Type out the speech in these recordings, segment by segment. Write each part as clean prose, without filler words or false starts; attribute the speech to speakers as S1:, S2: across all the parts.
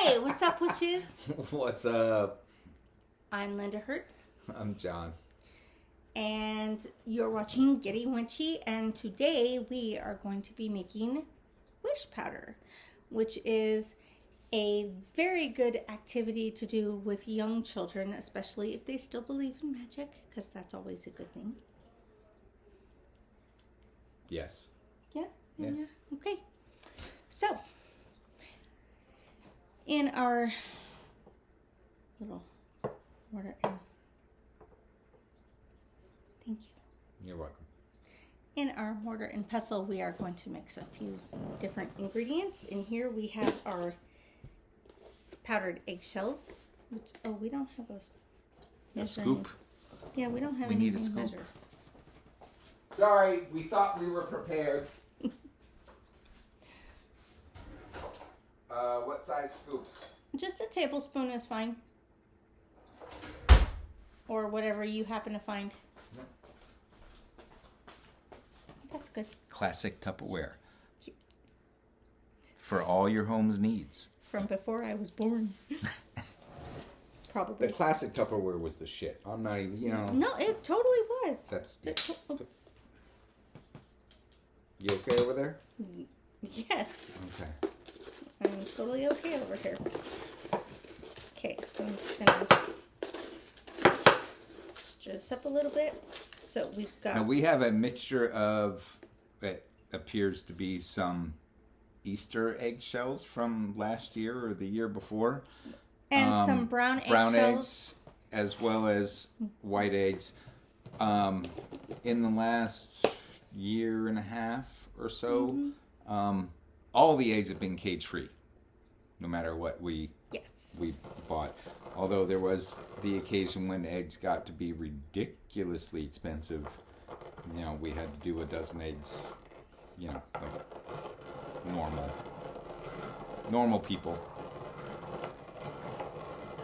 S1: Hey, what's up, witches?
S2: What's up?
S1: I'm Linda Hurt.
S2: I'm John.
S1: And you're watching Getting Witchy, and today we are going to be making wish powder, which is a very good activity to do with young children, especially if they still believe in magic, because that's always a good thing.
S2: Yes.
S1: Yeah? Okay. So, in our little order, thank you.
S2: You're welcome.
S1: In our mortar and pestle, we are going to mix a few different ingredients. In here, we have our powdered eggshells. Which, we don't have
S2: a scoop.
S1: Yeah, we don't have.
S2: We need a scoop.
S1: Measure.
S2: Sorry, we thought we were prepared. What size scoop?
S1: Just a tablespoon is fine, or whatever you happen to find.
S2: Yep.
S1: That's good.
S2: Classic Tupperware. For all your home's needs.
S1: From before I was born. Probably.
S2: The classic Tupperware was the shit. I'm not even,
S1: No, it totally was.
S2: That's... You okay over there?
S1: Yes.
S2: Okay.
S1: I'm totally okay over here. Okay, so I'm just gonna stir this up a little bit. So we've got...
S2: Now we have a mixture of, it appears to be some Easter eggshells from last year or the year before.
S1: And some brown
S2: eggs, as well as white eggs. In the last year and a half or so, all the eggs have been cage-free, no matter what we bought. Although there was the occasion when eggs got to be ridiculously expensive. You know, we had to do a dozen eggs, like normal people.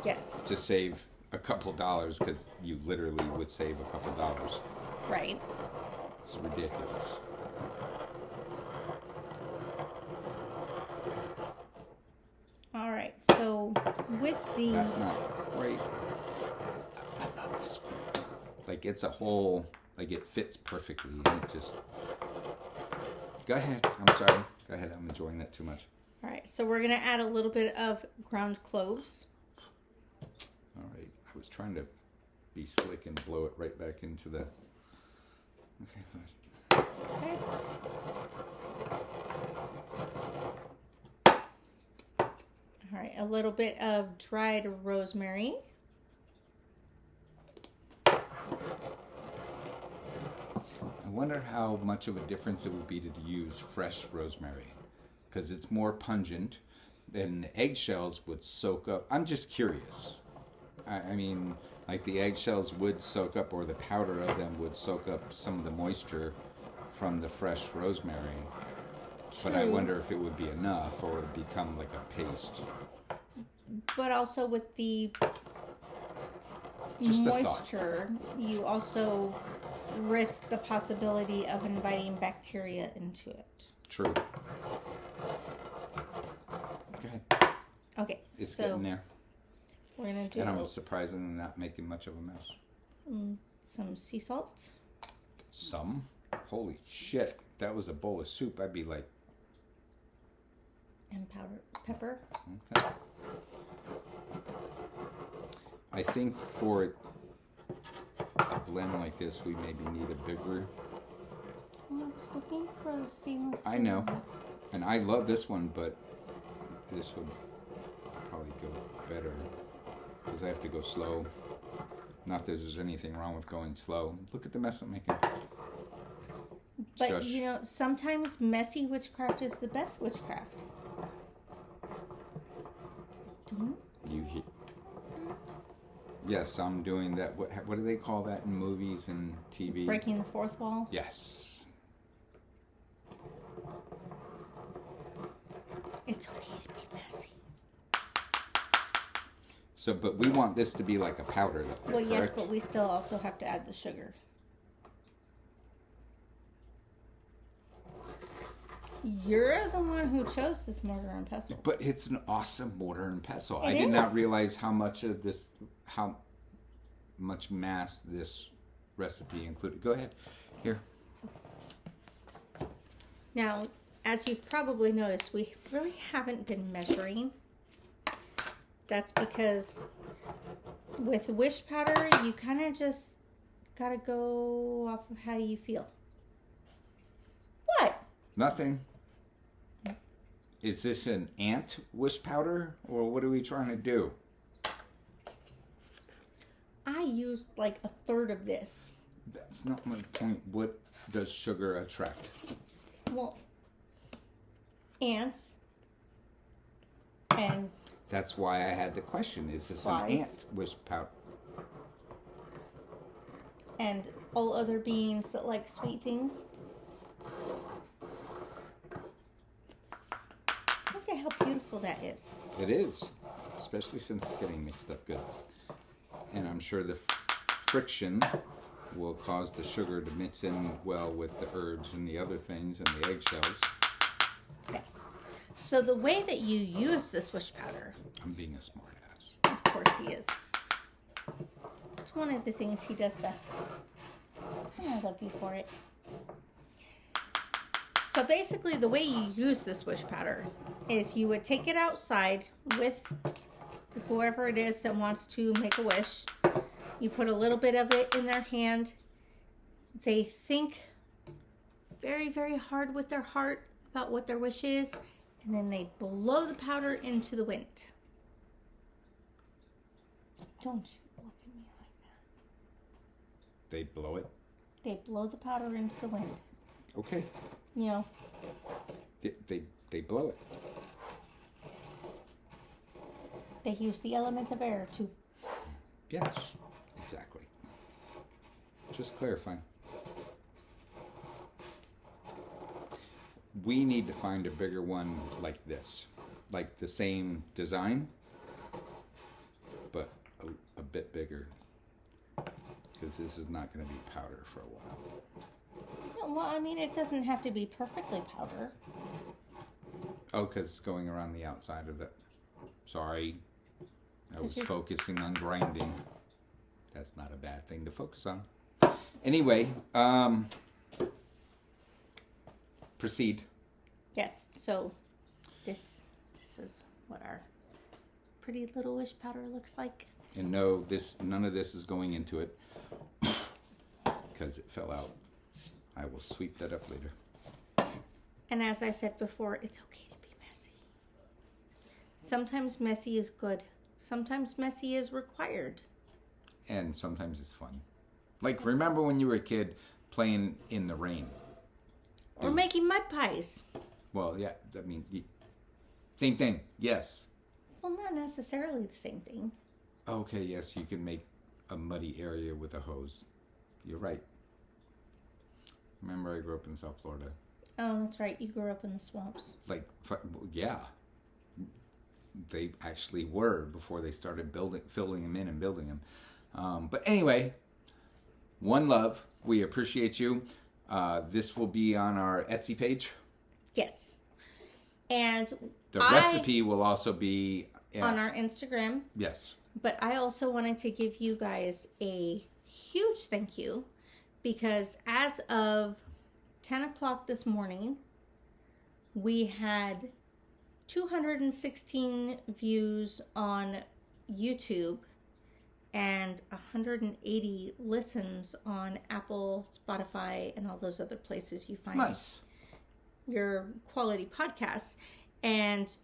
S1: Yes.
S2: To save a couple dollars, because you literally would save a couple dollars.
S1: Right.
S2: It's ridiculous.
S1: All right, so with the...
S2: That's not great. I love this one. Like, it's a whole... Like, it fits perfectly, and it just... Go ahead. I'm sorry. Go ahead. I'm enjoying that too much.
S1: All right, so we're going to add a little bit of ground cloves.
S2: All right. I was trying to be slick and blow it right back into the... Okay, good.
S1: Okay. All right, a little bit of dried rosemary.
S2: I wonder how much of a difference it would be to use fresh rosemary, because it's more pungent, and the eggshells would soak up. I'm just curious. I mean, like the eggshells would soak up, or the powder of them would soak up some of the moisture from the fresh rosemary.
S1: True.
S2: But I wonder if it would be enough, or it would become like a paste.
S1: But also with the
S2: Just
S1: moisture, you also risk the possibility of inviting bacteria into it.
S2: True. Go ahead.
S1: Okay,
S2: It's
S1: so
S2: getting there.
S1: We're going to do
S2: And I'm surprisingly not making much of a mess.
S1: Some sea salt.
S2: Some? Holy shit. If that was a bowl of soup, I'd be like...
S1: And powdered pepper.
S2: Okay. I think for a blend like this, we maybe need a bigger...
S1: I was looking for the stainless steel.
S2: I know. And I love this one, but this would probably go better. Because I have to go slow. Not that there's anything wrong with going slow. Look at the mess I'm making.
S1: But,
S2: Shush.
S1: sometimes messy witchcraft is the best witchcraft. Don't
S2: You hear... Yes, I'm doing that. What do they call that in movies and TV?
S1: breaking the fourth wall?
S2: Yes.
S1: It's okay to be messy.
S2: So, but we want this to be like a powder, though,
S1: Well, yes,
S2: correct?
S1: but we still also have to add the sugar. You're the one who chose this mortar and pestle.
S2: But it's an awesome mortar and pestle.
S1: It
S2: I did not
S1: is.
S2: realize how much mass this recipe included. Go ahead. Here.
S1: Now, as you've probably noticed, we really haven't been measuring. That's because with wish powder, you kind of just gotta go off of how you feel. What?
S2: Nothing. Is this an ant wish powder, or what are we trying to do?
S1: I used like a third of this.
S2: That's not my point. What does sugar attract?
S1: Well, ants and
S2: That's why I had the question. Is this
S1: Flies.
S2: an ant wish powder?
S1: and all other beings that like sweet things. Look at how beautiful that is.
S2: It is, especially since it's getting mixed up good. And I'm sure the friction will cause the sugar to mix in well with the herbs and the other things and the eggshells.
S1: Yes. So the way that you use this wish powder,
S2: I'm being a smart ass.
S1: of course he is. It's one of the things he does best. And I love you for it. So basically the way you use this wish powder is you would take it outside with whoever it is that wants to make a wish. You put a little bit of it in their hand. They think very, very hard with their heart about what their wish is, and then they blow the powder into the wind. Don't you look at me like that.
S2: They blow it?
S1: They blow the powder into the wind.
S2: Okay.
S1: You know,
S2: They blow it.
S1: they use the element of air to.
S2: Yes, exactly. Just clarifying. We need to find a bigger one like this. Like the same design, but a bit bigger. Because this is not going to be powder for a while.
S1: No, well, I mean, it doesn't have to be perfectly powder.
S2: Oh, because it's going around the outside of it. Sorry. I was
S1: you're-
S2: focusing on grinding. That's not a bad thing to focus on. Anyway, proceed.
S1: Yes, so this is what our pretty little wish powder looks like.
S2: And no, none of this is going into it because it fell out. I will sweep that up later.
S1: And as I said before, it's okay to be messy. Sometimes messy is good. Sometimes messy is required.
S2: And sometimes it's fun. Like, remember when you were a kid playing in the rain?
S1: Or making mud pies.
S2: Well, yeah, I mean, same thing, yes.
S1: Well, not necessarily the same thing.
S2: Okay, yes, you can make a muddy area with a hose. You're right. Remember, I grew up in South Florida.
S1: Oh, that's right. You grew up in the swamps.
S2: Like, yeah. They actually were before they started filling them in and building them. But anyway, one love. We appreciate you. This will be on our Etsy page.
S1: Yes. And
S2: The recipe will also be
S1: on our Instagram.
S2: Yes.
S1: But I also wanted to give you guys a huge thank you because as of 10 o'clock this morning, we had 216 views on YouTube and 180 listens on Apple, Spotify, and all those other places you find
S2: Nice.
S1: your quality podcasts. And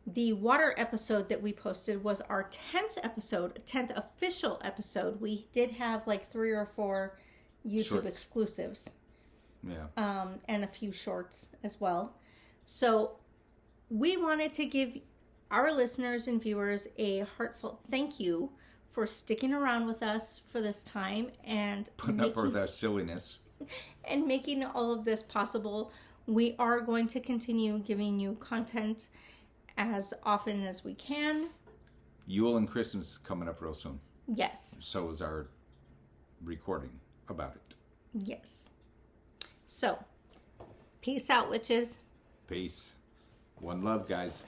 S1: the water episode that we posted was our 10th episode, 10th official episode. We did have like 3 or 4 YouTube
S2: Shorts.
S1: exclusives.
S2: Yeah.
S1: And a few shorts as well. So we wanted to give our listeners and viewers a heartfelt thank you for sticking around with us for this time and
S2: Putting up with our silliness.
S1: and making all of this possible. We are going to continue giving you content as often as we can.
S2: Yule and Christmas is coming up real soon.
S1: Yes.
S2: So is our recording about it.
S1: Yes. So, Peace out, witches.
S2: Peace. One love, guys.